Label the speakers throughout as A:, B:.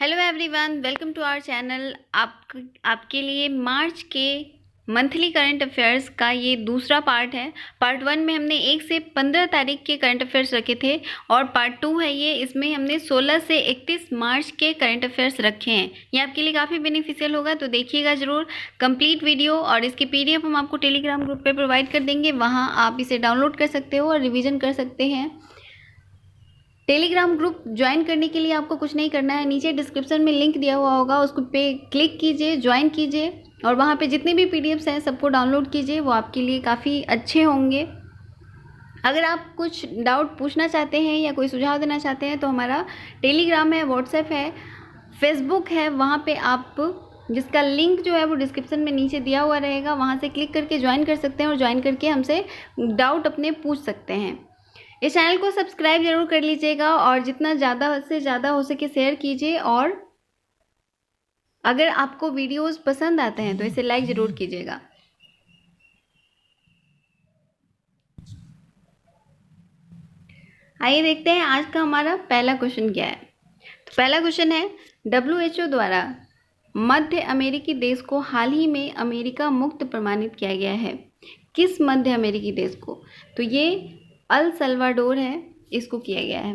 A: Hello everyone, welcome to our channel. आपके लिए मार्च के मंथली करंट अफेयर्स का ये दूसरा पार्ट है। पार्ट 1 में हमने 1 से 15 तारीख के करंट अफेयर्स रखे थे और पार्ट 2 है ये, इसमें हमने 16 से 31 मार्च के करंट अफेयर्स रखे हैं। ये आपके लिए काफ़ी बेनिफिशियल होगा, तो देखिएगा ज़रूर कंप्लीट वीडियो। और इसकी PDF हम आपको टेलीग्राम ग्रुप पे प्रोवाइड कर देंगे, वहाँ आप इसे डाउनलोड कर सकते हो और रिविज़न कर सकते हैं। टेलीग्राम ग्रुप ज्वाइन करने के लिए आपको कुछ नहीं करना है, नीचे डिस्क्रिप्शन में लिंक दिया हुआ होगा, उसको पे क्लिक कीजिए, ज्वाइन कीजिए और वहाँ पे जितने भी PDFs हैं सबको डाउनलोड कीजिए, वो आपके लिए काफ़ी अच्छे होंगे। अगर आप कुछ डाउट पूछना चाहते हैं या कोई सुझाव देना चाहते हैं तो हमारा टेलीग्राम है, व्हाट्सएप है, फेसबुक है, वहाँ पे आप जिसका लिंक जो है वो डिस्क्रिप्शन में नीचे दिया हुआ रहेगा, वहाँ से क्लिक करके ज्वाइन कर सकते हैं और ज्वाइन करके हमसे डाउट अपने पूछ सकते हैं। इस चैनल को सब्सक्राइब जरूर कर लीजिएगा और जितना ज़्यादा से ज़्यादा हो सके शेयर कीजिए। और अगर आपको वीडियोस पसंद आते हैं तो इसे लाइक ज़रूर कीजिएगा। आइए देखते हैं आज का हमारा पहला क्वेश्चन क्या है। तो पहला क्वेश्चन है, WHO द्वारा मध्य अमेरिकी देश को हाल ही में अमेरिका मुक्त प्रमाणित किया गया है। किस मध्य अमेरिकी देश को? तो ये अल सल्वाडोर है, इसको किया गया है।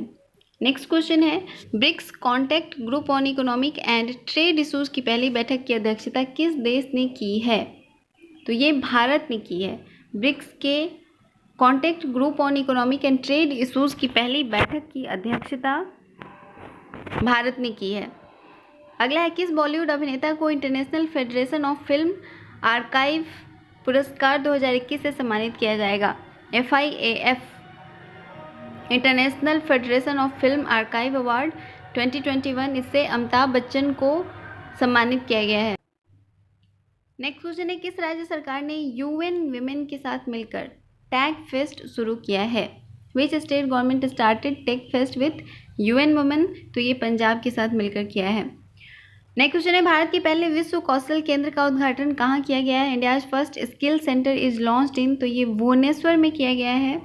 A: नेक्स्ट क्वेश्चन है, BRICS contact group on economic and trade issues की पहली बैठक की अध्यक्षता किस देश ने की है? तो ये भारत ने की है। ब्रिक्स के contact group on economic and trade issues की पहली बैठक की अध्यक्षता भारत ने की है। अगला है, किस बॉलीवुड अभिनेता को international federation of film archive पुरस्कार 2021 से सम्मानित किया जाएगा? FIAF international federation of film archive award 2021, इससे अमिताभ बच्चन को सम्मानित किया गया है। नेक्स्ट क्वेश्चन है, किस राज्य सरकार ने UN विमेन के साथ मिलकर टैग फेस्ट शुरू किया है? Which state government started tech fest with UN women? तो ये पंजाब के साथ मिलकर किया है। नेक्स्ट क्वेश्चन है, भारत के पहले विश्व कौशल केंद्र का उद्घाटन कहाँ किया गया है? India's first skill centre is launched in, तो ये भुवनेश्वर में किया गया है।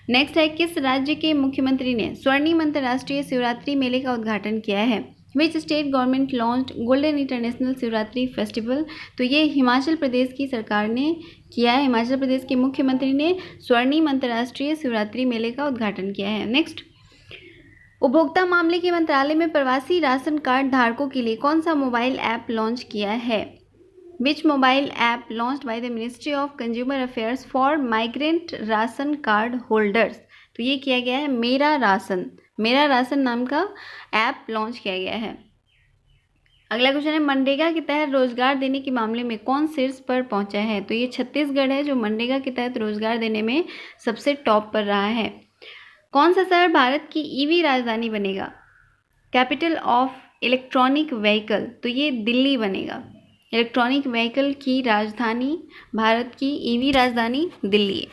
A: नेक्स्ट है, किस राज्य के मुख्यमंत्री ने स्वर्णिम अंतर्राष्ट्रीय शिवरात्रि मेले का उद्घाटन किया है? Which state government launched golden international Shivratri festival? तो ये हिमाचल प्रदेश की सरकार ने किया है। हिमाचल प्रदेश के मुख्यमंत्री ने स्वर्णिम अंतर्राष्ट्रीय शिवरात्रि मेले का उद्घाटन किया है। नेक्स्ट, उपभोक्ता मामले के मंत्रालय में प्रवासी राशन कार्ड धारकों के लिए कौन सा मोबाइल ऐप लॉन्च किया है? विच mobile app launched by the ministry of consumer affairs for migrant ration card holders? तो ये किया गया है मेरा राशन नाम का ऐप लॉन्च किया गया है। अगला क्वेश्चन है, मनरेगा के तहत रोजगार देने के मामले में कौन शीर्ष पर पहुंचा है? तो ये छत्तीसगढ़ है जो मनरेगा के तहत रोजगार देने में सबसे टॉप पर रहा है। कौन सा शहर भारत की EV राजधानी बनेगा? Capital of electronic vehicle? तो ये दिल्ली बनेगा। इलेक्ट्रॉनिक व्हीकल की राजधानी, भारत की EV राजधानी दिल्ली है।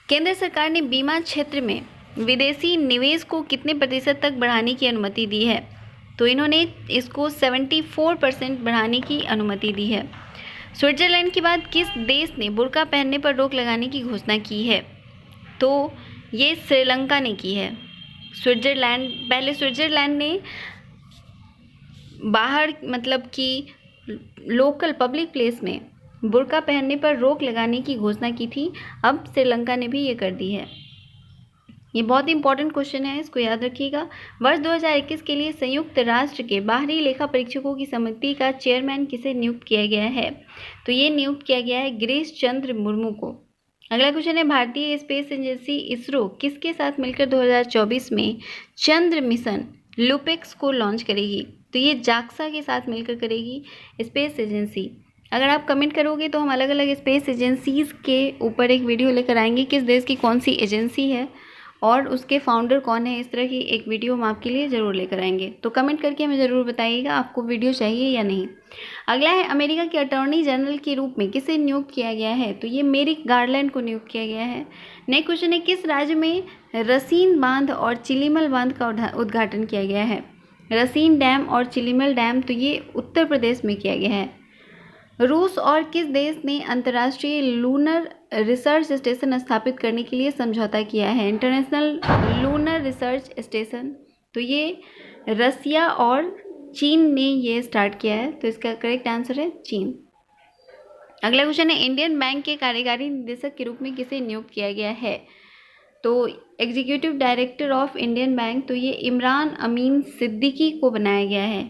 A: केंद्र सरकार ने बीमा क्षेत्र में विदेशी निवेश को कितने प्रतिशत तक बढ़ाने की अनुमति दी है? तो इन्होंने इसको 74% बढ़ाने की अनुमति दी है। स्विट्जरलैंड के बाद किस देश ने बुर्का पहनने पर रोक लगाने की घोषणा की है? तो ये श्रीलंका ने की है। पहले स्विट्जरलैंड ने बाहर मतलब कि लोकल पब्लिक प्लेस में बुर्का पहनने पर रोक लगाने की घोषणा की थी, अब श्रीलंका ने भी ये कर दी है। ये बहुत ही इंपॉर्टेंट क्वेश्चन है, इसको याद रखिएगा। वर्ष 2021 के लिए संयुक्त राष्ट्र के बाहरी लेखा परीक्षकों की समिति का चेयरमैन किसे नियुक्त किया गया है? तो ये नियुक्त किया गया है गिरीश चंद्र मुर्मू को। अगला क्वेश्चन है, भारतीय स्पेस एजेंसी इसरो किसके साथ मिलकर 2024 में चंद्र मिशन लुपेक्स को लॉन्च करेगी? तो ये जाक्सा के साथ मिलकर करेगी स्पेस एजेंसी। अगर आप कमेंट करोगे तो हम अलग अलग स्पेस एजेंसीज़ के ऊपर एक वीडियो लेकर आएंगे, किस देश की कौन सी एजेंसी है और उसके फाउंडर कौन है, इस तरह की एक वीडियो हम आपके लिए ज़रूर लेकर आएंगे। तो कमेंट करके हमें ज़रूर बताइएगा आपको वीडियो चाहिए या नहीं। अगला है, अमेरिका के अटॉर्नी जनरल के रूप में किसे नियुक्त किया गया है? तो ये मेरिक गारलैंड को नियुक्त किया गया है। नेक्स्ट क्वेश्चन है, किस राज्य में रसीन बांध और चिलीमल बांध का उद्घाटन किया गया है? रसीन डैम और चिलीमल डैम, तो ये उत्तर प्रदेश में किया गया है। रूस और किस देश ने अंतर्राष्ट्रीय लूनर रिसर्च स्टेशन स्थापित करने के लिए समझौता किया है? इंटरनेशनल लूनर रिसर्च स्टेशन, तो ये रसिया और चीन ने ये स्टार्ट किया है, तो इसका करेक्ट आंसर है चीन। अगला क्वेश्चन है, इंडियन बैंक के कार्यकारी निदेशक के रूप में किसे नियुक्त किया गया है? तो executive director of Indian bank, तो ये इमरान अमीन सिद्दीकी को बनाया गया है।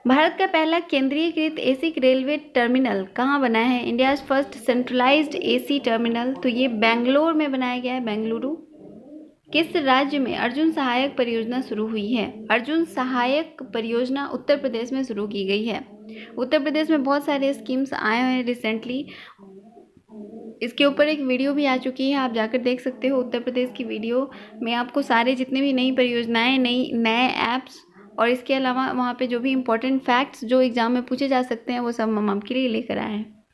A: भारत का पहला केंद्रीयकृत एसी रेलवे टर्मिनल कहाँ बना है? India's first centralised AC terminal, तो ये बेंगलोर में बनाया गया है, बेंगलुरु। किस राज्य में अर्जुन सहायक परियोजना शुरू हुई है? अर्जुन सहायक परियोजना उत्तर प्रदेश में शुरू की गई है। उत्तर प्रदेश में बहुत सारे स्कीम्स आए हैं रिसेंटली, इसके ऊपर एक वीडियो भी आ चुकी है, आप जाकर देख सकते हो। उत्तर प्रदेश की वीडियो में आपको सारे जितने भी नई परियोजनाएं, नए ऐप्स और इसके अलावा वहाँ पे जो भी इम्पोर्टेंट फैक्ट्स जो एग्जाम में पूछे जा सकते हैं वो सब हम आपके लिए लेकर आए हैं।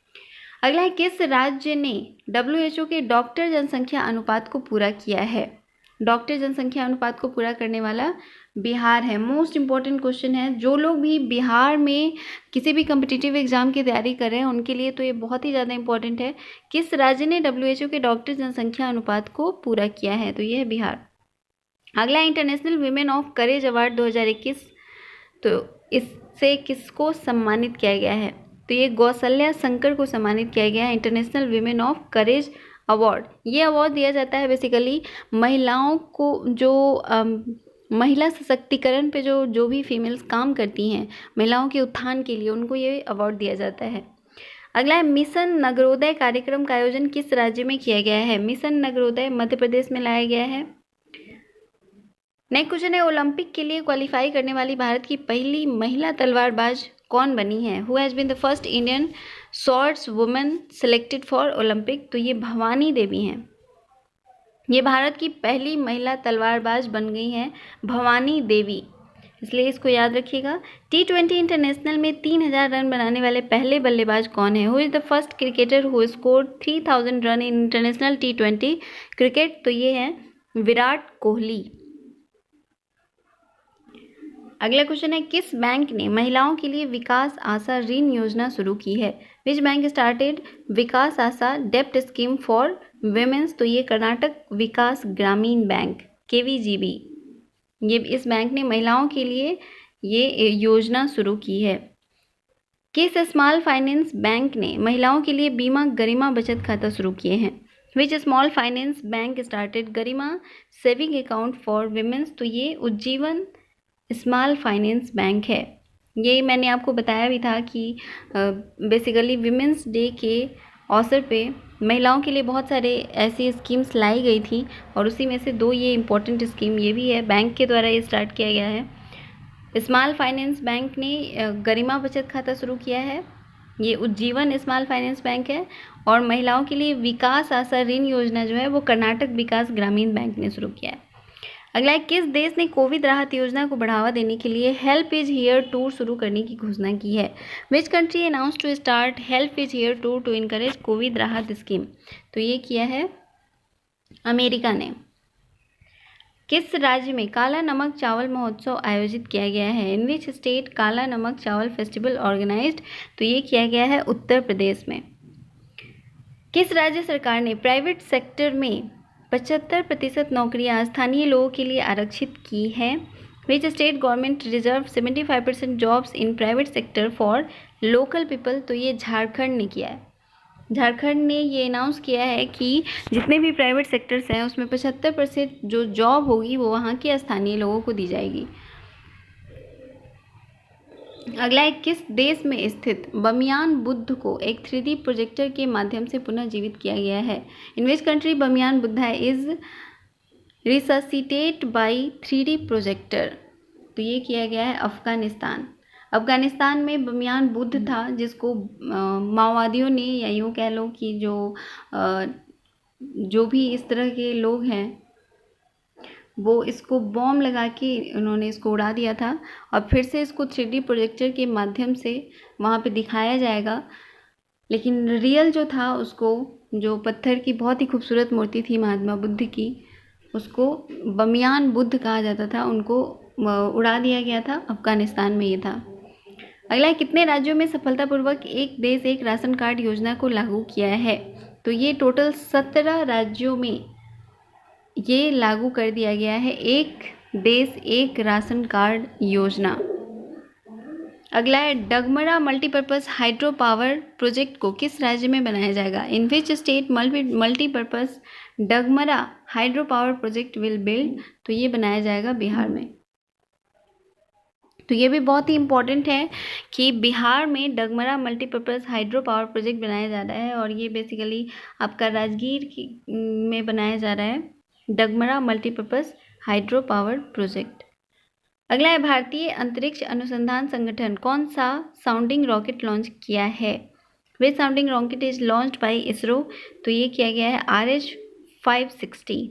A: अगला है, किस राज्य ने WHO के डॉक्टर जनसंख्या अनुपात को पूरा किया है? डॉक्टर जनसंख्या अनुपात को पूरा करने वाला बिहार है। मोस्ट इम्पॉर्टेंट क्वेश्चन है, जो लोग भी बिहार में किसी भी कम्पिटिटिव एग्जाम की तैयारी कर रहे हैं उनके लिए तो ये बहुत ही ज़्यादा इंपॉर्टेंट है। किस राज्य ने WHO के डॉक्टर जनसंख्या अनुपात को पूरा किया है? तो ये है बिहार। अगला international women of courage award 2021, तो इससे किसको सम्मानित किया गया है? तो ये कौशल्या शंकर को सम्मानित किया गया है, international women of courage award. ये अवार्ड दिया जाता है बेसिकली महिलाओं को, जो महिला सशक्तिकरण पे जो भी फीमेल्स काम करती हैं महिलाओं के उत्थान के लिए, उनको ये अवार्ड दिया जाता है। अगला है, मिशन नगरोदय कार्यक्रम का आयोजन किस राज्य में किया गया है? मिशन नगरोदय मध्य प्रदेश में लाया गया है। नेक्स्ट क्वेश्चन है, ओलंपिक के लिए क्वालिफाई करने वाली भारत की पहली महिला तलवारबाज कौन बनी है? Who has been the first Indian swords woman selected for Olympic? तो ये भवानी देवी हैं। ये भारत की पहली महिला तलवारबाज बन गई हैं, भवानी देवी, इसलिए इसको याद रखिएगा। T20 इंटरनेशनल में 3000 रन बनाने वाले पहले बल्लेबाज कौन है? Who is the first cricketer who scored 3000 run in international T20 cricket? तो ये है विराट कोहली। अगला क्वेश्चन है, किस बैंक ने महिलाओं के लिए विकास आशा ऋण योजना शुरू की है? Which bank started Vikas Asha डेप्ट स्कीम फॉर वेमेंस? तो ये कर्नाटक विकास ग्रामीण बैंक, KVGB, ये इस बैंक ने महिलाओं के लिए ये योजना शुरू की है। किस स्मॉल फाइनेंस बैंक ने महिलाओं के लिए बीमा गरिमा बचत खाता शुरू किए हैं? Which small finance bank started Garima saving account for womens? तो ये उज्जीवन स्मॉल फाइनेंस बैंक है। ये मैंने आपको बताया भी था कि बेसिकली विमेंस डे के अवसर पे महिलाओं के लिए बहुत सारे ऐसी स्कीम्स लाई गई थी और उसी में से दो ये इम्पोर्टेंट स्कीम ये भी है, बैंक के द्वारा ये स्टार्ट किया गया है। स्मॉल फाइनेंस बैंक ने गरिमा बचत खाता शुरू किया है, ये उज्जीवन स्मॉल फाइनेंस बैंक है, और महिलाओं के लिए विकास आशा ऋण योजना जो है वो कर्नाटक विकास ग्रामीण बैंक ने शुरू किया है। अगला है, किस देश ने कोविड राहत योजना को बढ़ावा देने के लिए हेल्प इज हियर टूर शुरू करने की घोषणा की है? Which country announce to start help is here tour to encourage covid Rahat scheme? तो ये किया है अमेरिका ने। किस राज्य में काला नमक चावल महोत्सव आयोजित किया गया है? इन विच स्टेट काला नमक चावल फेस्टिवल ऑर्गेनाइज्ड? तो ये किया गया है उत्तर प्रदेश में। किस राज्य सरकार ने प्राइवेट सेक्टर में 75% नौकरियां स्थानीय लोगों के लिए आरक्षित की हैं? Which state government reserve 75% jobs in private sector for local people? तो ये झारखंड ने किया है। झारखंड ने ये अनाउंस किया है कि जितने भी प्राइवेट सेक्टर्स हैं उसमें 75% जो जॉब होगी वो वहाँ के स्थानीय लोगों को दी जाएगी। अगला है, किस देश में स्थित बमियान बुद्ध को एक 3D प्रोजेक्टर के माध्यम से पुनर्जीवित किया गया है? In which country Bamiyan Buddha is resuscitate by 3D projector? तो ये किया गया है अफगानिस्तान। अफगानिस्तान में बमियान बुद्ध था जिसको माओवादियों ने, या यूँ कह लो कि जो भी इस तरह के लोग हैं वो इसको बॉम्ब लगा के उन्होंने इसको उड़ा दिया था, और फिर से इसको 3D प्रोजेक्टर के माध्यम से वहाँ पे दिखाया जाएगा। लेकिन रियल जो था उसको, जो पत्थर की बहुत ही खूबसूरत मूर्ति थी महात्मा बुद्ध की, उसको बमियान बुद्ध कहा जाता था, उनको उड़ा दिया गया था। अफगानिस्तान में ये था। अगला है, कितने राज्यों में सफलतापूर्वक एक देश एक राशन कार्ड योजना को लागू किया है? तो ये टोटल 17 राज्यों में ये लागू कर दिया गया है, एक देश एक राशन कार्ड योजना। अगला है Dagmara multipurpose hydro power project को किस राज्य में बनाया जाएगा? In which state multipurpose Dagmara hydro power project will build? तो ये बनाया जाएगा बिहार में। तो ये भी बहुत ही इम्पोर्टेंट है कि बिहार में डगमरा मल्टीपर्पज़ हाइड्रो पावर प्रोजेक्ट बनाया जा रहा है और ये बेसिकली आपका राजगीर में बनाया जा रहा है Dagmara multipurpose hydro power project. अगला है भारतीय अंतरिक्ष अनुसंधान संगठन कौन सा साउंडिंग रॉकेट लॉन्च किया है? Which sounding rocket is launched by ISRO? तो ये किया गया है RH-560।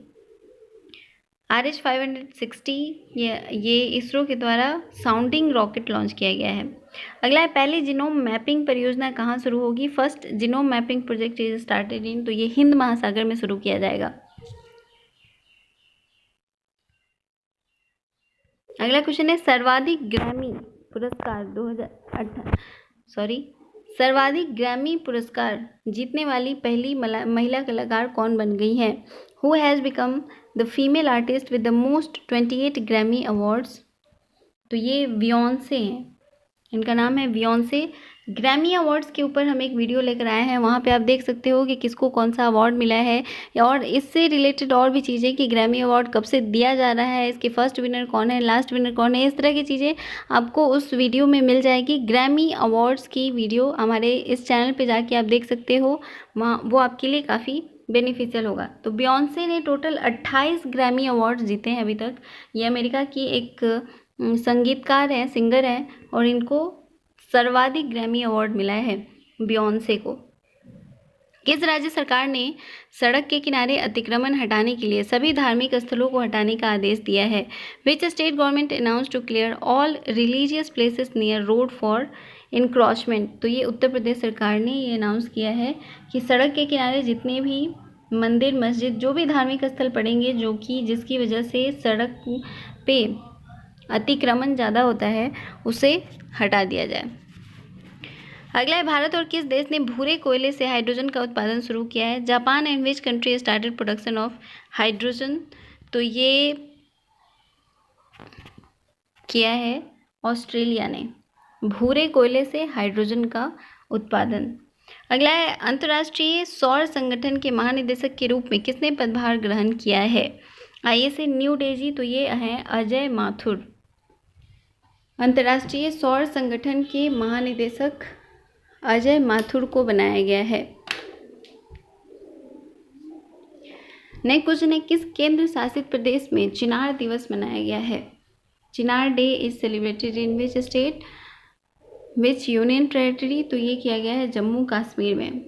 A: RH-560 ये इसरो के द्वारा साउंडिंग रॉकेट लॉन्च किया गया है। अगला है पहली जीनोम मैपिंग परियोजना कहाँ शुरू होगी? First genome mapping project is started in, तो ये हिंद महासागर में शुरू किया जाएगा। अगला क्वेश्चन है सर्वाधिक ग्रैमी पुरस्कार जीतने वाली पहली महिला कलाकार कौन बन गई है? Who has become the female artist with the most 28 Grammy awards? तो ये बियॉन्से हैं, इनका नाम है बियॉन्से। ग्रैमी अवार्ड्स के ऊपर हम एक वीडियो लेकर आए हैं, वहाँ पे आप देख सकते हो कि किसको कौन सा अवार्ड मिला है और इससे रिलेटेड और भी चीज़ें कि ग्रैमी अवार्ड कब से दिया जा रहा है, इसके फर्स्ट विनर कौन है, लास्ट विनर कौन है, इस तरह की चीज़ें आपको उस वीडियो में मिल जाएगी। ग्रैमी अवार्ड्स की वीडियो हमारे इस चैनल पर जाके आप देख सकते हो, वो आपके लिए काफ़ी बेनिफिशियल होगा। तो बियॉन्से ने टोटल 28 ग्रैमी अवार्ड्स जीते हैं अभी तक। ये अमेरिका की एक संगीतकार हैं, सिंगर हैं और इनको सर्वाधिक ग्रैमी अवार्ड मिला है बियॉन्से को। किस राज्य सरकार ने सड़क के किनारे अतिक्रमण हटाने के लिए सभी धार्मिक स्थलों को हटाने का आदेश दिया है? Which state government announce to clear all religious places near road for encroachment? तो ये उत्तर प्रदेश सरकार ने ये अनाउंस किया है कि सड़क के किनारे जितने भी मंदिर, मस्जिद, जो भी धार्मिक स्थल पड़ेंगे जो कि जिसकी वजह से सड़क पे अतिक्रमण ज़्यादा होता है, उसे हटा दिया जाए। अगला है भारत और किस देश ने भूरे कोयले से हाइड्रोजन का उत्पादन शुरू किया है? Japan. And which country started production of hydrogen? तो ये किया है ऑस्ट्रेलिया ने, भूरे कोयले से हाइड्रोजन का उत्पादन। अगला है अंतर्राष्ट्रीय सौर संगठन के महानिदेशक के रूप में किसने पदभार ग्रहण किया है? ISA new Daisy. तो ये है अजय माथुर। अंतर्राष्ट्रीय सौर संगठन के महानिदेशक अजय माथुर को बनाया गया है। नेक्स्ट क्वेश्चन है किस केंद्र शासित प्रदेश में चिनार दिवस मनाया गया है? Chinar day is celebrated in which state which union territory? तो ये किया गया है जम्मू कश्मीर में।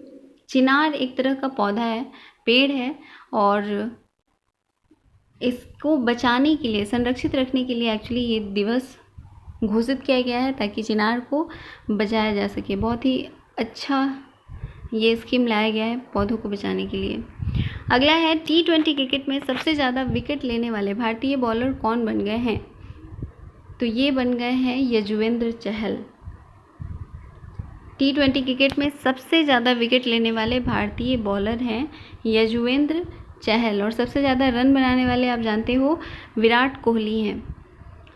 A: चिनार एक तरह का पौधा है, पेड़ है और इसको बचाने के लिए, संरक्षित रखने के लिए एक्चुअली ये दिवस घोषित किया गया है ताकि चिनार को बचाया जा सके। बहुत ही अच्छा ये स्कीम लाया गया है पौधों को बचाने के लिए। अगला है T20 क्रिकेट में सबसे ज़्यादा विकेट लेने वाले भारतीय बॉलर कौन बन गए हैं? तो ये बन गए हैं यजुवेंद्र चहल। T20 क्रिकेट में सबसे ज़्यादा विकेट लेने वाले भारतीय बॉलर हैं यजुवेंद्र चहल और सबसे ज़्यादा रन बनाने वाले आप जानते हो विराट कोहली हैं।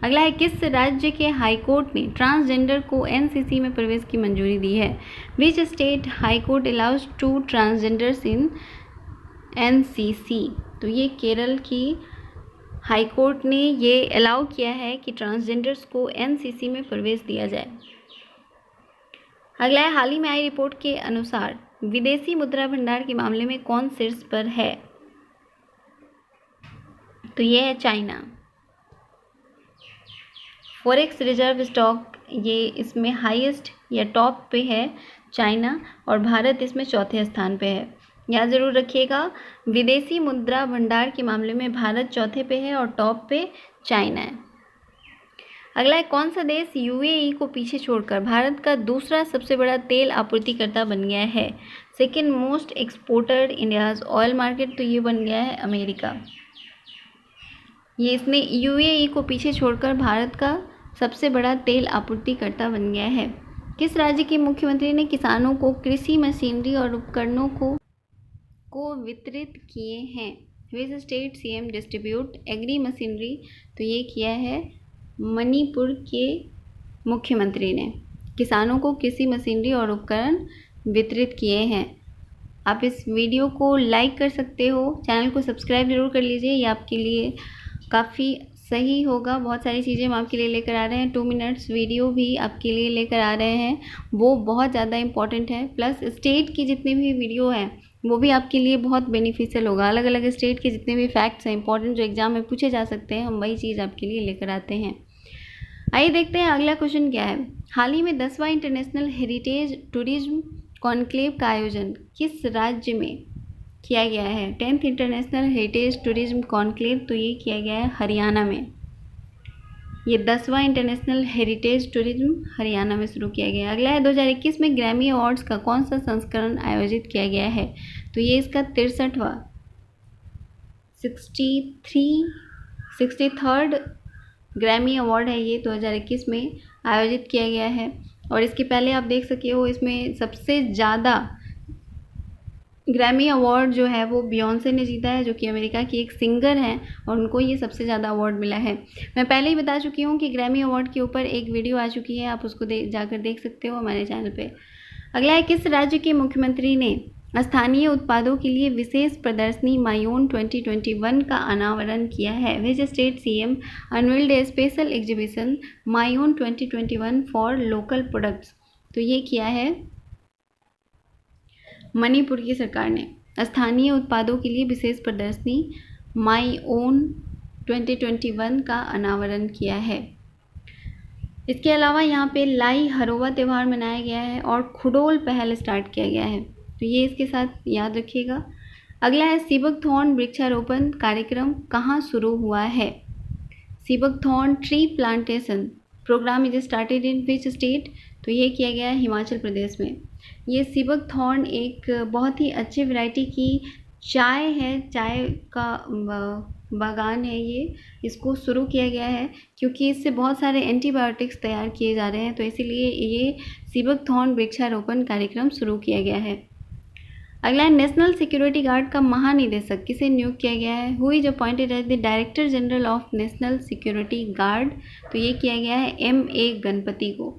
A: अगला है किस राज्य के हाईकोर्ट ने ट्रांसजेंडर को NCC में प्रवेश की मंजूरी दी है? Which state high court allows to transgenders in NCC? तो ये केरल की हाई कोर्ट ने ये अलाउ किया है कि ट्रांसजेंडर्स को NCC में प्रवेश दिया जाए। अगला है हाल ही में आई रिपोर्ट के अनुसार विदेशी मुद्रा भंडार के मामले में कौन शीर्ष पर है? तो ये है चाइना। फॉरेक्स रिजर्व स्टॉक ये इसमें हाईएस्ट या टॉप पे है चाइना और भारत इसमें चौथे स्थान पे है। याद ज़रूर रखिएगा, विदेशी मुद्रा भंडार के मामले में भारत चौथे पे है और टॉप पे चाइना है। अगला है कौन सा देश UAE को पीछे छोड़कर भारत का दूसरा सबसे बड़ा तेल आपूर्तिकर्ता बन गया है? Second most exporter India's oil market. तो ये बन गया है अमेरिका। ये इसने UAE को पीछे छोड़कर भारत का सबसे बड़ा तेल आपूर्तिकर्ता बन गया है। किस राज्य के मुख्यमंत्री ने किसानों को कृषि मशीनरी और उपकरणों को वितरित किए हैं? Which state CM distribute agri machinery, तो ये किया है मणिपुर के मुख्यमंत्री ने किसानों को कृषि मशीनरी और उपकरण वितरित किए हैं। आप इस वीडियो को लाइक कर सकते हो, चैनल को सब्सक्राइब जरूर कर लीजिए, ये आपके लिए काफ़ी सही होगा। बहुत सारी चीज़ें हम आपके लिए लेकर आ रहे हैं, 2 मिनट्स वीडियो भी आपके लिए लेकर आ रहे हैं, वो बहुत ज़्यादा इम्पॉर्टेंट है। प्लस स्टेट की जितनी भी वीडियो हैं वो भी आपके लिए बहुत बेनिफिशियल होगा। अलग अलग स्टेट के जितने भी फैक्ट्स हैं इंपॉर्टेंट जो एग्जाम में पूछे जा सकते हैं, हम वही चीज़ आपके लिए लेकर आते हैं। आइए देखते हैं अगला क्वेश्चन क्या है। हाल ही में 10वां इंटरनेशनल हेरिटेज टूरिज्म कॉन्क्लेव का आयोजन किस राज्य में किया गया है? 10th international heritage tourism conclave, तो ये किया गया है हरियाणा में। ये 10वां इंटरनेशनल हेरिटेज टूरिज्म हरियाणा में शुरू किया गया है। अगला है 2021 में ग्रैमी अवार्ड्स का कौन सा संस्करण आयोजित किया गया है? तो ये इसका 63वां 63rd ग्रैमी अवार्ड है, ये 2021 में आयोजित किया गया है। और इसके पहले आप देख सके हो इसमें सबसे ज़्यादा ग्रैमी अवार्ड जो है वो बियॉन्से ने जीता है, जो कि अमेरिका की एक सिंगर हैं और उनको ये सबसे ज़्यादा अवार्ड मिला है। मैं पहले ही बता चुकी हूँ कि ग्रैमी अवार्ड के ऊपर एक वीडियो आ चुकी है, आप उसको जाकर देख सकते हो हमारे चैनल पे। अगला है किस राज्य के मुख्यमंत्री ने स्थानीय उत्पादों के लिए विशेष प्रदर्शनी मायोन 2021 का अनावरण किया है? Which state CM unveiled a special exhibition Mayon 2021 for local products, तो ये किया है मणिपुर की सरकार ने। स्थानीय उत्पादों के लिए विशेष प्रदर्शनी माई ओन 2021 का अनावरण किया है। इसके अलावा यहाँ पे लाई हरोवा त्यौहार मनाया गया है और खुडोल पहल स्टार्ट किया गया है, तो ये इसके साथ याद रखिएगा। अगला है सीबकथॉर्न वृक्षारोपण कार्यक्रम कहाँ शुरू हुआ है? Seabuckthorn tree plantation programme is started in which state, तो ये किया गया है हिमाचल प्रदेश में। ये सीबकथॉर्न एक बहुत ही अच्छी वैरायटी की चाय है, चाय का बागान है ये, इसको शुरू किया गया है क्योंकि इससे बहुत सारे एंटीबायोटिक्स तैयार किए जा रहे हैं, तो इसीलिए ये सीबकथॉर्न वृक्षारोपण कार्यक्रम शुरू किया गया है। अगला है नेशनल सिक्योरिटी गार्ड का महानिदेशक किसे नियुक्त किया गया है? Who is appointed as the director general of national security guard, तो ये किया गया है M.A. गणपति को।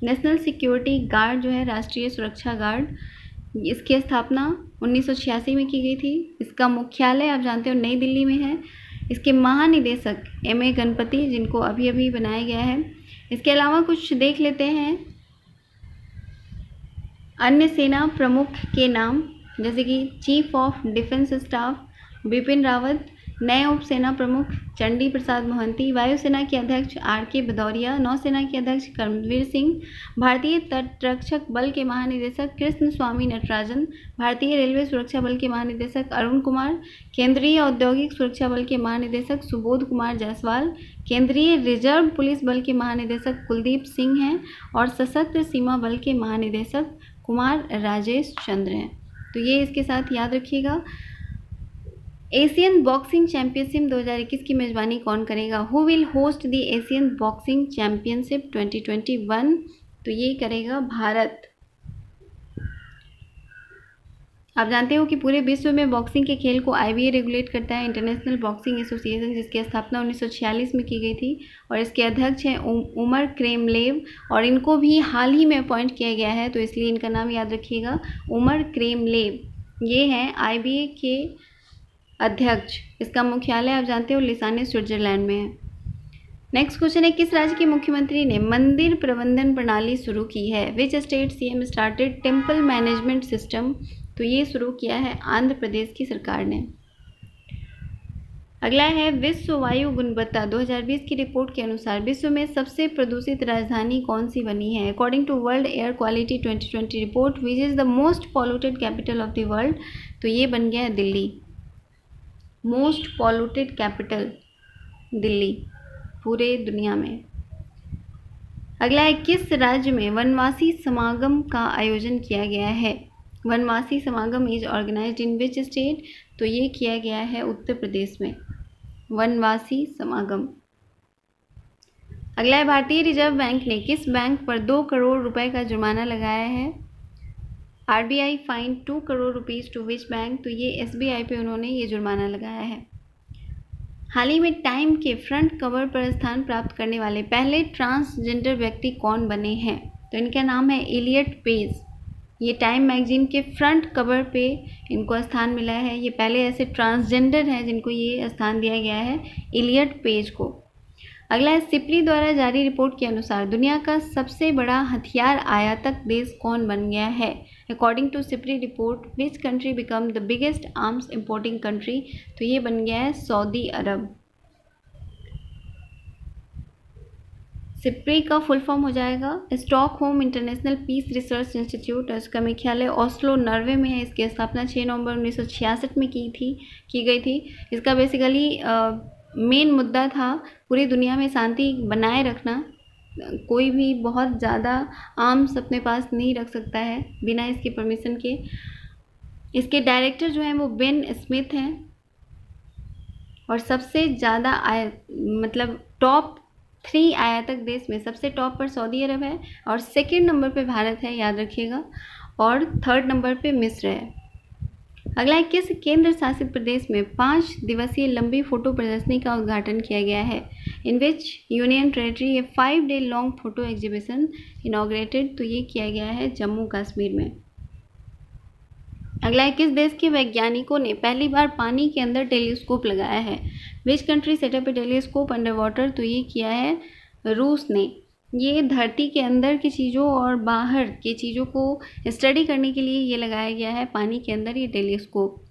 A: नेशनल सिक्योरिटी गार्ड जो है राष्ट्रीय सुरक्षा गार्ड, इसकी स्थापना 1986 में की गई थी। इसका मुख्यालय आप जानते हो नई दिल्ली में है। इसके महानिदेशक M.A. गणपति, जिनको अभी अभी बनाया गया है। इसके अलावा कुछ देख लेते हैं अन्य सेना प्रमुख के नाम, जैसे कि chief of defence staff Bipin Rawat, नए उप सेना प्रमुख चंडी प्रसाद मोहंती, वायुसेना के अध्यक्ष R.K. भदौरिया, नौसेना के अध्यक्ष कर्मवीर सिंह, भारतीय तटरक्षक बल के महानिदेशक कृष्ण स्वामी नटराजन, भारतीय रेलवे सुरक्षा बल के महानिदेशक अरुण कुमार, केंद्रीय औद्योगिक सुरक्षा बल के महानिदेशक सुबोध कुमार जायसवाल, केंद्रीय रिजर्व पुलिस बल के महानिदेशक कुलदीप सिंह हैं और सशस्त्र सीमा बल के महानिदेशक कुमार राजेश चंद्र हैं, तो ये इसके साथ याद रखिएगा। एशियन बॉक्सिंग चैंपियनशिप 2021 की मेजबानी कौन करेगा? Who will host the Asian boxing championship 2021, तो ये करेगा भारत। आप जानते हो कि पूरे विश्व में बॉक्सिंग के खेल को IBA रेगुलेट करता है, इंटरनेशनल बॉक्सिंग एसोसिएशन, जिसकी स्थापना 1946 में की गई थी और इसके अध्यक्ष हैं उमर क्रेमलेव, और इनको भी हाल ही में अपॉइंट किया गया है, तो इसलिए इनका नाम याद रखिएगा, उमर क्रेमलेव। ये हैं IBA के अध्यक्ष। इसका मुख्यालय आप जानते हो लिसाने स्विट्जरलैंड में है। नेक्स्ट क्वेश्चन है किस राज्य के मुख्यमंत्री ने मंदिर प्रबंधन प्रणाली शुरू की है? Which state CM started temple management system, तो ये शुरू किया है आंध्र प्रदेश की सरकार ने। अगला है विश्व वायु गुणवत्ता 2020 की रिपोर्ट के अनुसार विश्व में सबसे प्रदूषित राजधानी कौन सी बनी है? According to world air quality 2020 report which is the most polluted capital of the world, तो ये बन गया है Delhi. Most polluted capital Delhi पूरे दुनिया में। अगला है किस राज्य में वनवासी समागम का आयोजन किया गया है? Vanvasi Samagam is organised in which state, तो ये किया गया है उत्तर प्रदेश में वनवासी समागम। अगला है भारतीय रिजर्व बैंक ने किस बैंक पर 2 करोड़ रुपए का जुर्माना लगाया है? RBI fine 2 crore rupees to which bank, तो ये SBI पे उन्होंने ये जुर्माना लगाया है। हाल ही में टाइम के फ्रंट कवर पर स्थान प्राप्त करने वाले पहले ट्रांसजेंडर व्यक्ति कौन बने हैं, तो इनका नाम है इलियट पेज। ये टाइम मैगजीन के फ्रंट कवर पे इनको स्थान मिला है। ये पहले ऐसे ट्रांसजेंडर हैं जिनको ये स्थान दिया गया है, इलियट पेज को। अगला है, सिप्री द्वारा जारी रिपोर्ट के अनुसार दुनिया का सबसे बड़ा हथियार आयातक देश कौन बन गया है। According to SIPRI report, which country become the biggest arms importing country, तो ये बन गया है सऊदी अरब। सिप्री का फुल फॉर्म हो जाएगा Stockholm International Peace Research Institute. इसका मुख्यालय ओस्लो, नॉर्वे में है। इसकी स्थापना 6 नवंबर 1966 में की गई थी। इसका बेसिकली मेन मुद्दा था पूरी दुनिया में शांति बनाए रखना। कोई भी बहुत ज़्यादा आर्म्स अपने पास नहीं रख सकता है बिना इसकी परमिशन के। इसके डायरेक्टर जो हैं वो बेन स्मिथ हैं। और सबसे ज़्यादा मतलब टॉप 3 आयातक देश में सबसे टॉप पर सऊदी अरब है, और सेकंड नंबर पे भारत है, याद रखिएगा, और थर्ड नंबर पे मिस्र है। अगला है, किस केंद्र शासित प्रदेश में 5 दिवसीय लंबी फोटो प्रदर्शनी का उद्घाटन किया गया है। In which union territory a 5 day long photo exhibition inaugurated, तो ये किया गया है जम्मू कश्मीर में। अगला है, किस देश के वैज्ञानिकों ने पहली बार पानी के अंदर टेलीस्कोप लगाया है। Which country setup A telescope under water, तो ये किया है रूस ने। ये धरती के अंदर की चीज़ों और बाहर की चीज़ों को स्टडी करने के लिए ये लगाया गया है पानी के अंदर ये टेलीस्कोप।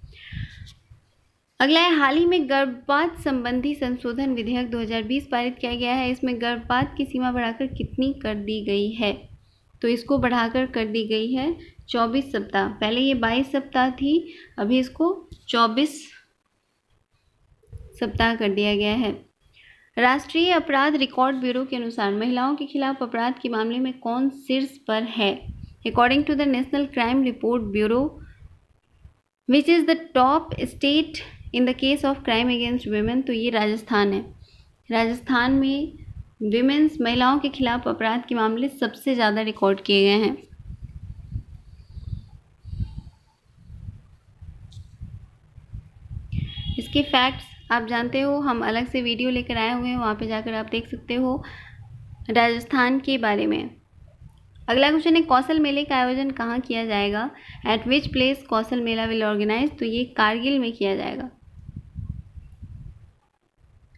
A: अगला है, हाल ही में गर्भपात संबंधी संशोधन विधेयक 2020 पारित किया गया है। इसमें गर्भपात की सीमा बढ़ाकर कितनी कर दी गई है, तो इसको बढ़ाकर कर दी गई है 24 सप्ताह। पहले ये 22 सप्ताह थी, अभी इसको 24 सप्ताह कर दिया गया है। राष्ट्रीय अपराध रिकॉर्ड ब्यूरो के अनुसार महिलाओं के खिलाफ अपराध के मामले में कौन शीर्ष पर है। According to the national crime report bureau, which is the top state in the case of crime against women, तो ये राजस्थान है। राजस्थान में विमेंस महिलाओं के खिलाफ अपराध के मामले सबसे ज़्यादा रिकॉर्ड किए गए हैं। इसके फैक्ट्स आप जानते हो, हम अलग से वीडियो लेकर आए हुए हैं, वहाँ पे जाकर आप देख सकते हो राजस्थान के बारे में। अगला क्वेश्चन है, कौशल मेले का आयोजन कहाँ किया जाएगा। At which place Kaushal Mela will organise, तो ये कारगिल में किया जाएगा।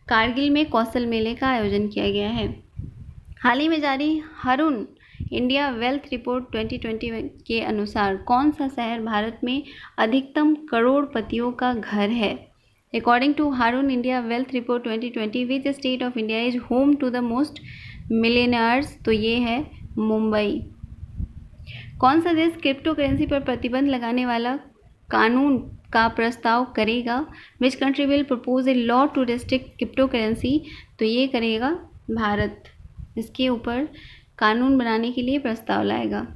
A: कारगिल में कौशल मेले का आयोजन किया गया है। हाल ही में जारी हारून इंडिया वेल्थ रिपोर्ट 2021 के अनुसार कौन सा शहर भारत में अधिकतम करोड़पतियों का घर है। According to Hurun India wealth report 2020, which state of India is home to the most millionaires, तो ये है मुंबई। कौन सा देश क्रिप्टो करेंसी पर प्रतिबंध लगाने वाला कानून का प्रस्ताव करेगा। Which country will propose a law to restrict crypto currency, तो ये करेगा भारत। इसके ऊपर कानून बनाने के लिए प्रस्ताव लाएगा।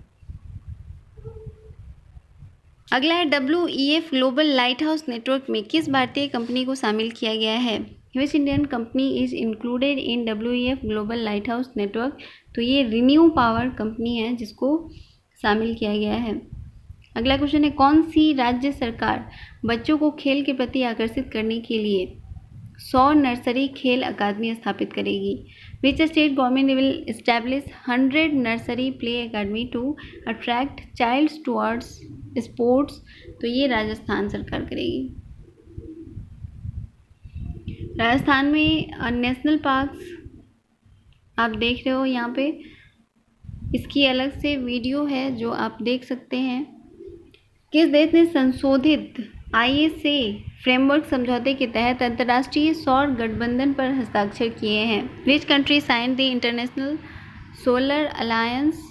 A: अगला है, WEF global light house network में किस भारतीय कंपनी को शामिल किया गया है। Which Indian company is included in WEF global light house network, तो ये रिन्यू पावर कंपनी है जिसको शामिल किया गया है। अगला क्वेश्चन है, कौन सी राज्य सरकार बच्चों को खेल के प्रति आकर्षित करने के लिए 100 नर्सरी खेल अकादमी स्थापित करेगी। Which state government will establish 100 nursery play academy to attract childs towards sports, तो ये राजस्थान सरकार करेगी। राजस्थान में नेशनल पार्क्स आप देख रहे हो यहाँ पे, इसकी अलग से वीडियो है जो आप देख सकते हैं। किस देश ने संशोधित ISA फ्रेमवर्क समझौते के तहत अंतर्राष्ट्रीय सौर गठबंधन पर हस्ताक्षर किए हैं। Which country signed the international solar alliance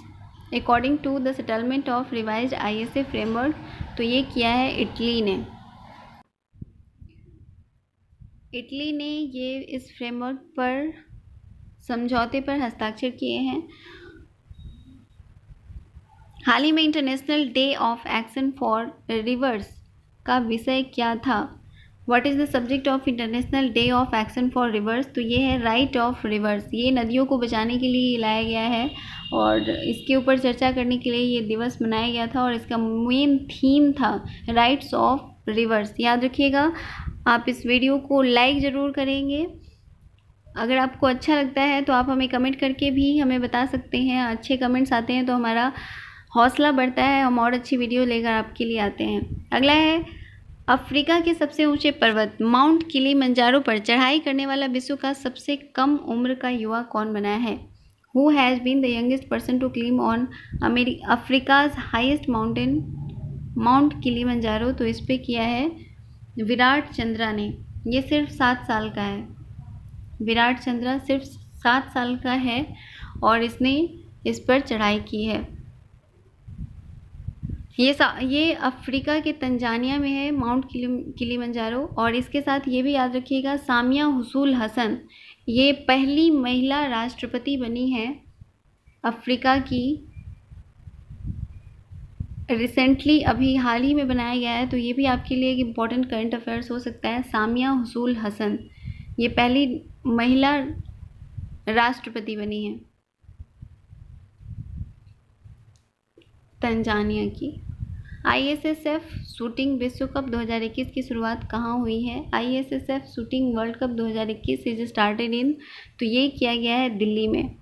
A: according to the settlement of revised ISA framework, तो ये किया है इटली ने। इटली ने ये इस फ्रेमवर्क पर समझौते पर हस्ताक्षर किए हैं। हाल ही में international day of action for reverse का विषय क्या था। What is the subject of international day of action for reverse? तो ये है राइट ऑफ रिवर्स। ये नदियों को बचाने के लिए लाया गया है और इसके ऊपर चर्चा करने के लिए ये दिवस मनाया गया था और इसका मेन थीम था राइट्स ऑफ रिवर्स। याद रखिएगा। आप इस वीडियो को लाइक ज़रूर करेंगे। अगर आपको अच्छा लगता है तो आप हमें कमेंट करके भी हमें बता सकते हैं। अच्छे कमेंट्स आते हैं तो हमारा हौसला बढ़ता है, हम और अच्छी वीडियो लेकर आपके लिए आते हैं। अगला है अफ्रीका के सबसे ऊंचे पर्वत माउंट किलिमंजारो पर चढ़ाई करने वाला विश्व का सबसे कम उम्र का युवा कौन बना है? Who has been the youngest person to climb on Africa's highest mountain Mount Kilimanjaro? तो इस पे किया है विराट चंद्रा ने। ये सिर्फ 7 साल का है। विराट चंद्रा सिर्फ 7 साल का है और इसने इस पर चढ़ाई की है। ये अफ्रीका के तंजानिया में है माउंट किलिमंजारो। और इसके साथ ये भी याद रखिएगा सामिया हुसूल हसन ये पहली महिला राष्ट्रपति बनी है अफ्रीका की। रिसेंटली अभी हाल ही में बनाया गया है, तो ये भी आपके लिए एक इम्पॉर्टेंट करंट अफेयर्स हो सकता है। सामिया हुसूल हसन ये पहली महिला राष्ट्रपति बनी है तंजानिया की। ISSF शूटिंग विश्व कप 2021 की शुरुआत कहाँ हुई है? ISSF shooting world cup 2021 is started in, तो ये किया गया है दिल्ली में।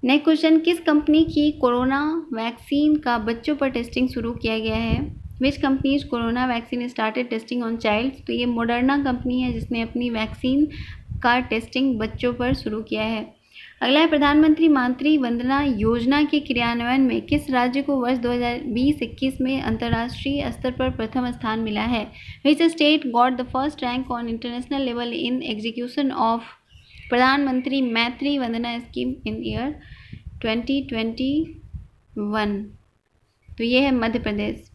A: नेक्स्ट क्वेश्चन, किस कंपनी की कोरोना वैक्सीन का बच्चों पर टेस्टिंग शुरू किया गया है? Which companies corona vaccine started testing on childs? तो ये मॉडर्ना कंपनी है जिसने अपनी वैक्सीन का टेस्टिंग बच्चों पर शुरू किया है। अगला है प्रधानमंत्री मातृ वंदना योजना के क्रियान्वयन में किस राज्य को वर्ष 2020-21 में अंतर्राष्ट्रीय स्तर पर प्रथम स्थान मिला है? Which state got the first rank on international level in execution of प्रधानमंत्री मातृ वंदना स्कीम इन ईयर 2021? तो ये है मध्य प्रदेश।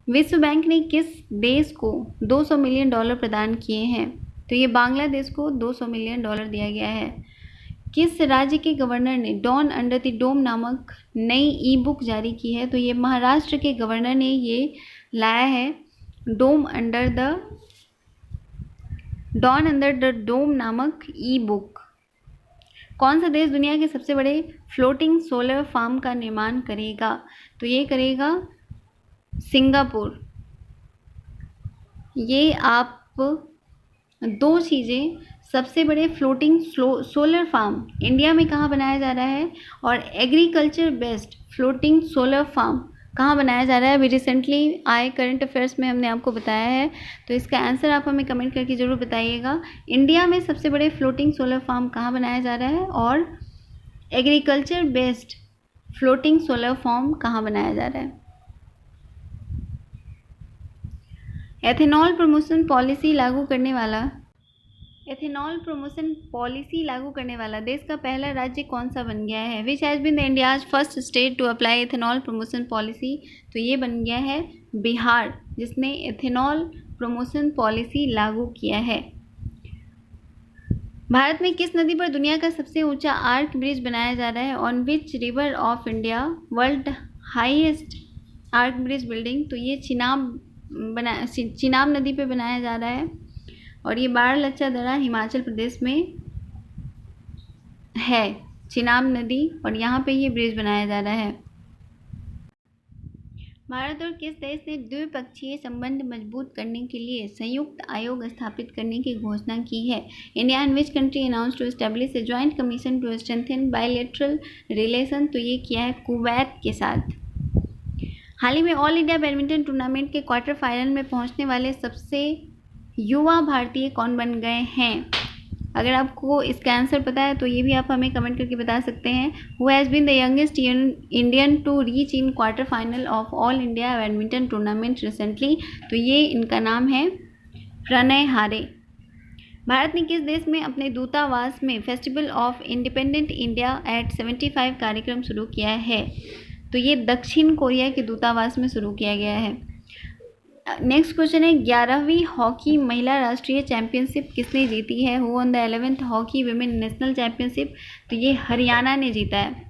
A: विश्व बैंक ने किस देश को $200 मिलियन प्रदान किए हैं? तो ये बांग्लादेश को $200 मिलियन दिया गया है। किस राज्य के गवर्नर ने डॉन अंडर द डोम नामक नई ई बुक जारी की है? तो ये महाराष्ट्र के गवर्नर ने ये लाया है डॉन अंडर द डोम नामक ई बुक। कौन सा देश दुनिया के सबसे बड़े फ्लोटिंग सोलर फार्म का निर्माण करेगा? तो ये करेगा सिंगापुर। ये आप दो चीज़ें, सबसे बड़े फ्लोटिंग सोलर फार्म इंडिया में कहाँ बनाया जा रहा है और agriculture based floating solar farm कहाँ बनाया जा रहा है, अभी रिसेंटली आए करंट अफेयर्स में हमने आपको बताया है। तो इसका आंसर आप हमें कमेंट करके ज़रूर बताइएगा। इंडिया में सबसे बड़े फ्लोटिंग सोलर फार्म कहाँ बनाया जा रहा है और agriculture based floating solar farm कहाँ बनाया जा रहा है। एथेनॉल प्रमोशन पॉलिसी लागू करने वाला देश का पहला राज्य कौन सा बन गया है? Which has been the India's first state to apply ethanol promotion policy? तो ये बन गया है बिहार, जिसने एथेनॉल प्रमोशन पॉलिसी लागू किया है। भारत में किस नदी पर दुनिया का सबसे ऊंचा आर्क ब्रिज बनाया जा रहा है? On which river of India world highest arch bridge building? तो ये चिनाब नदी पे बनाया जा रहा है और ये बारलच्चा दर्रा हिमाचल प्रदेश में है, चिनाब नदी, और यहाँ पे ये ब्रिज बनाया जा रहा है। भारत और किस देश ने द्विपक्षीय संबंध मजबूत करने के लिए संयुक्त आयोग स्थापित करने की घोषणा की है? India and which country announce to establish a joint commission to strengthen bilateral relation? तो ये किया है कुवैत के साथ। हाल ही में ऑल इंडिया बैडमिंटन टूर्नामेंट के क्वार्टर फाइनल में पहुंचने वाले सबसे युवा भारतीय कौन बन गए हैं? अगर आपको इसका आंसर पता है तो ये भी आप हमें कमेंट करके बता सकते हैं। Who has been the youngest Indian to reach in quarter final of all India badminton tournament recently? तो ये इनका नाम है प्रणय हारे। भारत ने किस देश में अपने दूतावास में festival of independent India at 75 कार्यक्रम शुरू किया है? तो ये दक्षिण कोरिया के दूतावास में शुरू किया गया है। नेक्स्ट क्वेश्चन है 11वीं हॉकी महिला राष्ट्रीय चैंपियनशिप किसने जीती है? Who one the 11th hockey women national championship? तो ये हरियाणा ने जीता है।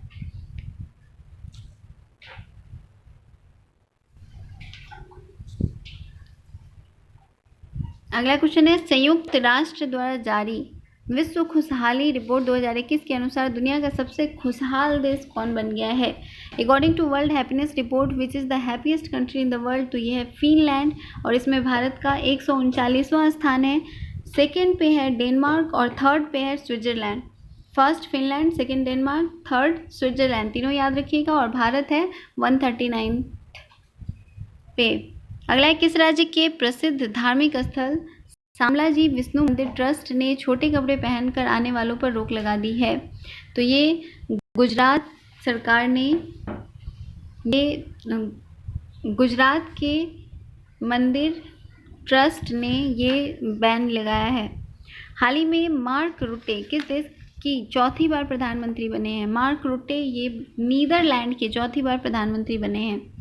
A: अगला क्वेश्चन है, संयुक्त राष्ट्र द्वारा जारी विश्व खुशहाली रिपोर्ट 2021 के अनुसार दुनिया का सबसे खुशहाल देश कौन बन गया है? According to world happiness report which is the happiest country in the world, तो ये है फिनलैंड और इसमें भारत का 139वां स्थान है। सेकेंड पे है डेनमार्क और थर्ड पे है Switzerland. First Finland, second Denmark, third Switzerland, तीनों याद रखिएगा। और भारत है 139 पे। अगला है, किस राज्य के प्रसिद्ध धार्मिक स्थल शामलाजी विष्णु मंदिर ट्रस्ट ने छोटे कपड़े पहनकर आने वालों पर रोक लगा दी है? तो ये गुजरात सरकार ने, ये गुजरात के मंदिर ट्रस्ट ने ये बैन लगाया है। हाल ही में मार्क रुटे किस देश की चौथी बार प्रधानमंत्री बने हैं? मार्क रुटे ये नीदरलैंड के चौथी बार प्रधानमंत्री बने हैं।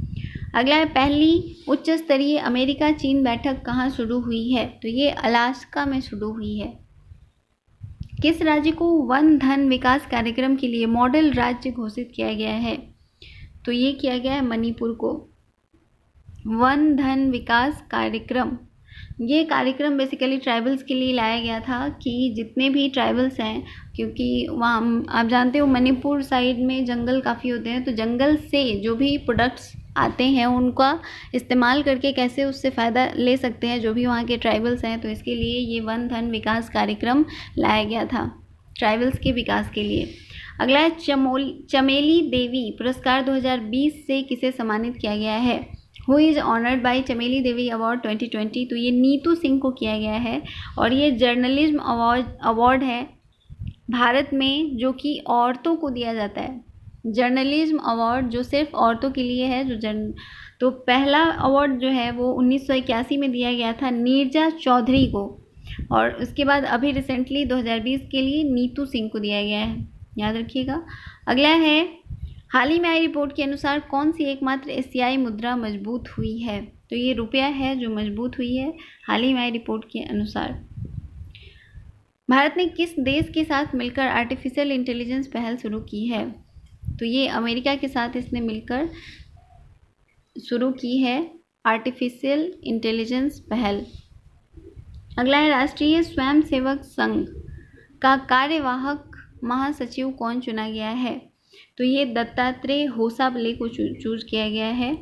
A: अगला है, पहली उच्च स्तरीय अमेरिका चीन बैठक कहाँ शुरू हुई है? तो ये अलास्का में शुरू हुई है। किस राज्य को वन धन विकास कार्यक्रम के लिए मॉडल राज्य घोषित किया गया है? तो ये किया गया है मणिपुर को। वन धन विकास कार्यक्रम, ये कार्यक्रम बेसिकली ट्राइबल्स के लिए लाया गया था कि जितने भी ट्राइबल्स हैं, क्योंकि वहाँ आप जानते हो मणिपुर साइड में जंगल काफ़ी होते हैं, तो जंगल से जो भी प्रोडक्ट्स आते हैं उनका इस्तेमाल करके कैसे उससे फ़ायदा ले सकते हैं जो भी वहाँ के ट्राइबल्स हैं, तो इसके लिए ये वन धन विकास कार्यक्रम लाया गया था ट्राइबल्स के विकास के लिए। अगला है, चमेली देवी पुरस्कार 2020 से किसे सम्मानित किया गया है? हु इज़ ऑनर्ड बाई चमेली देवी अवार्ड 2020, तो ये नीतू सिंह को किया गया है और ये जर्नलिज्म अवार्ड है भारत में जो कि औरतों को दिया जाता है। जर्नलिज्म अवार्ड जो सिर्फ औरतों के लिए है। तो पहला अवार्ड जो है वो 1981 में दिया गया था नीरजा चौधरी को, और उसके बाद अभी रिसेंटली 2020 के लिए नीतू सिंह को दिया गया है, याद रखिएगा। अगला है, हाल ही में आई रिपोर्ट के अनुसार कौन सी एकमात्र एशियाई मुद्रा मजबूत हुई है? तो ये रुपया है जो मजबूत हुई है हाल ही में आई रिपोर्ट के अनुसार। भारत ने किस देश के साथ मिलकर आर्टिफिशियल इंटेलिजेंस पहल शुरू की है? तो ये अमेरिका के साथ इसने मिलकर शुरू की है आर्टिफिशियल इंटेलिजेंस पहल। अगला है, राष्ट्रीय स्वयंसेवक संघ का कार्यवाहक महासचिव कौन चुना गया है? तो ये दत्तात्रेय होसाबले को चूज किया गया है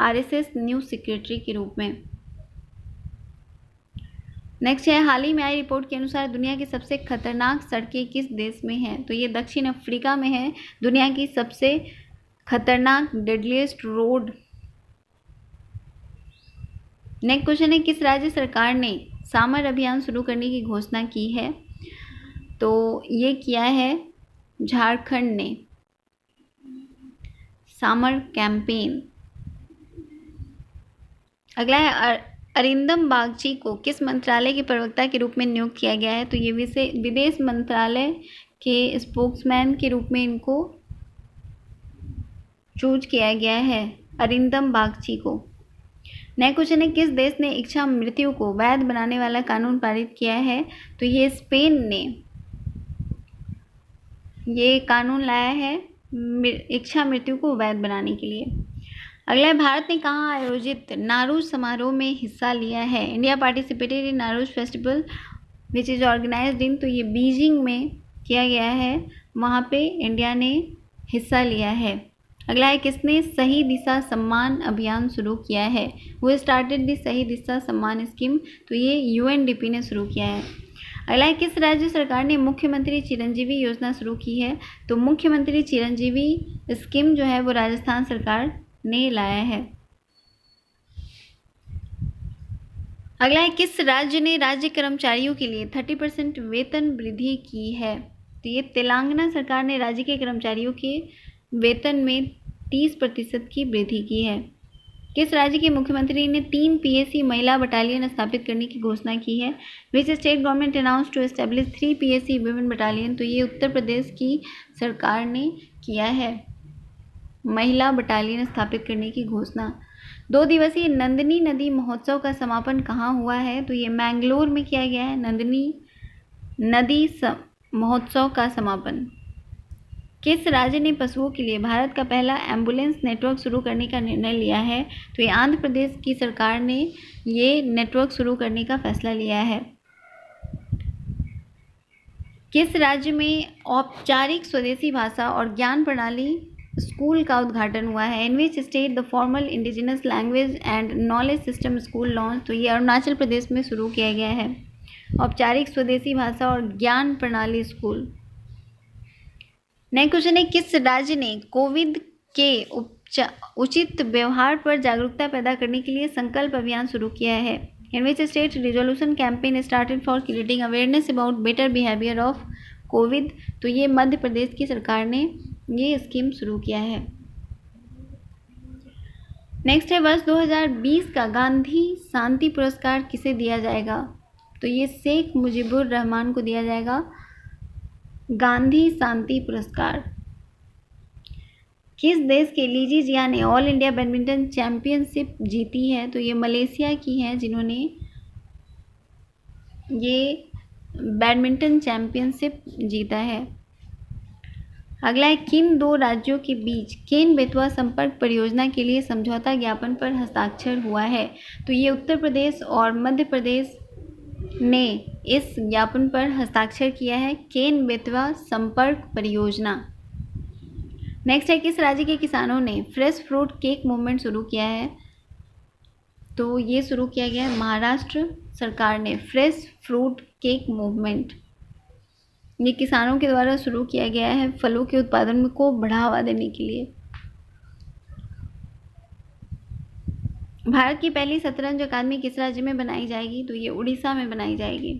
A: आरएसएस न्यूज सेक्रेटरी के रूप में। नेक्स्ट है, हाल ही में आई रिपोर्ट के अनुसार दुनिया की सबसे खतरनाक सड़कें किस देश में हैं? तो ये दक्षिण अफ्रीका में है दुनिया की सबसे खतरनाक डेडलीस्ट रोड। नेक्स्ट क्वेश्चन है, किस राज्य सरकार ने सामर अभियान शुरू करने की घोषणा की है? तो ये किया है झारखंड ने सामर कैंपेन। अगला है, अरिंदम बागची को किस मंत्रालय के प्रवक्ता के रूप में नियुक्त किया गया है? तो ये विदेश मंत्रालय के स्पोक्समैन के रूप में इनको चूज किया गया है अरिंदम बागची को। नेक्स्ट क्वेश्चन है, किस देश ने इच्छा मृत्यु को वैध बनाने वाला कानून पारित किया है? तो ये स्पेन ने ये कानून लाया है इच्छा मृत्यु को वैध बनाने के लिए। अगला है, भारत ने कहाँ आयोजित नारूज समारोह में हिस्सा लिया है? India participated in Nowruz festival which is organised in, तो ये बीजिंग में किया गया है, वहाँ पे इंडिया ने हिस्सा लिया है। अगला है, किसने सही दिशा सम्मान अभियान शुरू किया है? वो स्टार्टेड द सही दिशा सम्मान स्कीम, तो ये यूएनडीपी ने शुरू किया है। अगला है, किस राज्य सरकार ने मुख्यमंत्री चिरंजीवी योजना शुरू की है? तो मुख्यमंत्री चिरंजीवी स्कीम जो है वो राजस्थान सरकार ने लाया है। अगला है, किस राज्य ने राज्य कर्मचारियों के लिए 30% वेतन वृद्धि की है? तो ये तेलंगाना सरकार ने राज्य के कर्मचारियों के वेतन में 30% की वृद्धि की है। किस राज्य के मुख्यमंत्री ने 3 पीएसी महिला बटालियन स्थापित करने की घोषणा की है? Which state government announce to establish 3 PAC women battalion, तो ये उत्तर प्रदेश की सरकार ने किया है महिला बटालियन स्थापित करने की घोषणा। 2 दिवसीय नंदिनी नदी महोत्सव का समापन कहाँ हुआ है? तो ये मैंगलोर में किया गया है नंदिनी नदी महोत्सव का समापन। किस राज्य ने पशुओं के लिए भारत का पहला एम्बुलेंस नेटवर्क शुरू करने का निर्णय लिया है? तो ये आंध्र प्रदेश की सरकार ने ये नेटवर्क शुरू करने का फैसला लिया है। किस राज्य में औपचारिक स्वदेशी भाषा और ज्ञान प्रणाली स्कूल का उद्घाटन हुआ है? In which state the formal indigenous language and knowledge system school launch? तो ये अरुणाचल प्रदेश में शुरू किया गया है औपचारिक स्वदेशी भाषा और ज्ञान प्रणाली स्कूल। नेक्स्ट क्वेश्चन है, किस राज्य ने कोविड के उचित व्यवहार पर जागरूकता पैदा करने के लिए संकल्प अभियान शुरू किया है? In which state resolution campaign started for creating awareness about better behaviour of COVID? तो ये मध्य प्रदेश की सरकार ने ये स्कीम शुरू किया है। नेक्स्ट है, वर्ष 2020 का गांधी शांति पुरस्कार किसे दिया जाएगा? तो ये शेख मुजीबुर रहमान को दिया जाएगा गांधी शांति पुरस्कार। किस देश के लीजी जिया ने ऑल इंडिया बैडमिंटन चैंपियनशिप जीती है? तो ये मलेशिया की है जिन्होंने ये बैडमिंटन चैंपियनशिप जीता है। अगला है, किन दो राज्यों के बीच केन बेतवा संपर्क परियोजना के लिए समझौता ज्ञापन पर हस्ताक्षर हुआ है? तो ये उत्तर प्रदेश और मध्य प्रदेश ने इस ज्ञापन पर हस्ताक्षर किया है, केन बेतवा संपर्क परियोजना। नेक्स्ट है, किस राज्य के किसानों ने फ्रेश फ्रूट केक मूवमेंट शुरू किया है? तो ये शुरू किया गया है महाराष्ट्र सरकार ने फ्रेश फ्रूट केक मूवमेंट। ये किसानों के द्वारा शुरू किया गया है फलों के उत्पादन को बढ़ावा देने के लिए। भारत की पहली शतरंज अकादमी किस राज्य में बनाई जाएगी? तो ये उड़ीसा में बनाई जाएगी।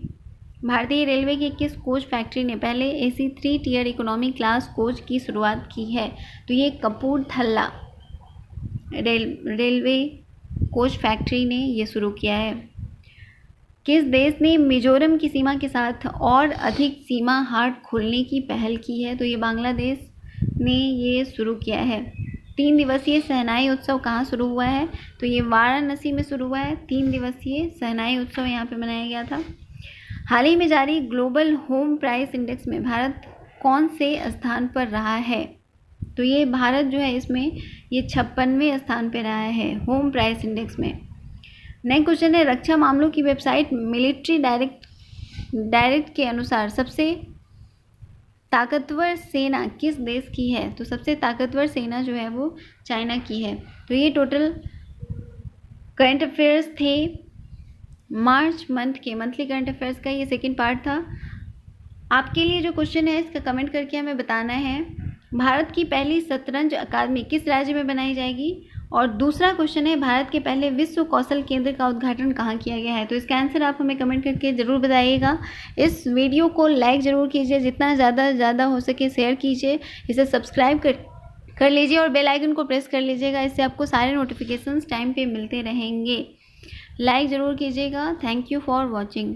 A: भारतीय रेलवे की किस कोच फैक्ट्री ने पहले AC 3 tier economy class coach की शुरुआत की है? तो ये कपूरथला रेलवे कोच फैक्ट्री ने ये शुरू किया है। किस देश ने मिजोरम की सीमा के साथ और अधिक सीमा हाट खोलने की पहल की है? तो ये बांग्लादेश ने ये शुरू किया है। 3 दिवसीय शहनाई उत्सव कहाँ शुरू हुआ है? तो ये वाराणसी में शुरू हुआ है। 3 दिवसीय शहनाई उत्सव यहाँ पे मनाया गया था। हाल ही में जारी ग्लोबल होम प्राइस इंडेक्स में भारत कौन से स्थान पर रहा है? तो ये भारत जो है इसमें ये 56वें स्थान पर रहा है होम प्राइस इंडेक्स में। नेक्स्ट क्वेश्चन है, रक्षा मामलों की वेबसाइट मिलिट्री डायरेक्ट के अनुसार सबसे ताकतवर सेना किस देश की है? तो सबसे ताकतवर सेना जो है वो चाइना की है। तो ये टोटल करंट अफेयर्स थे मार्च मंथ के मंथली करंट अफेयर्स का, ये सेकंड पार्ट था। आपके लिए जो क्वेश्चन है इसका कमेंट करके हमें बताना है, भारत की पहली शतरंज अकादमी किस राज्य में बनाई जाएगी? और दूसरा क्वेश्चन है, भारत के पहले विश्व कौशल केंद्र का उद्घाटन कहाँ किया गया है? तो इसका आंसर आप हमें कमेंट करके ज़रूर बताइएगा। इस वीडियो को लाइक ज़रूर कीजिए, जितना ज़्यादा हो सके शेयर कीजिए, इसे सब्सक्राइब कर लीजिए और बेल आइकन को प्रेस कर लीजिएगा। इससे आपको सारे नोटिफिकेशंस टाइम पे मिलते रहेंगे। लाइक ज़रूर कीजिएगा। Thank you for watching.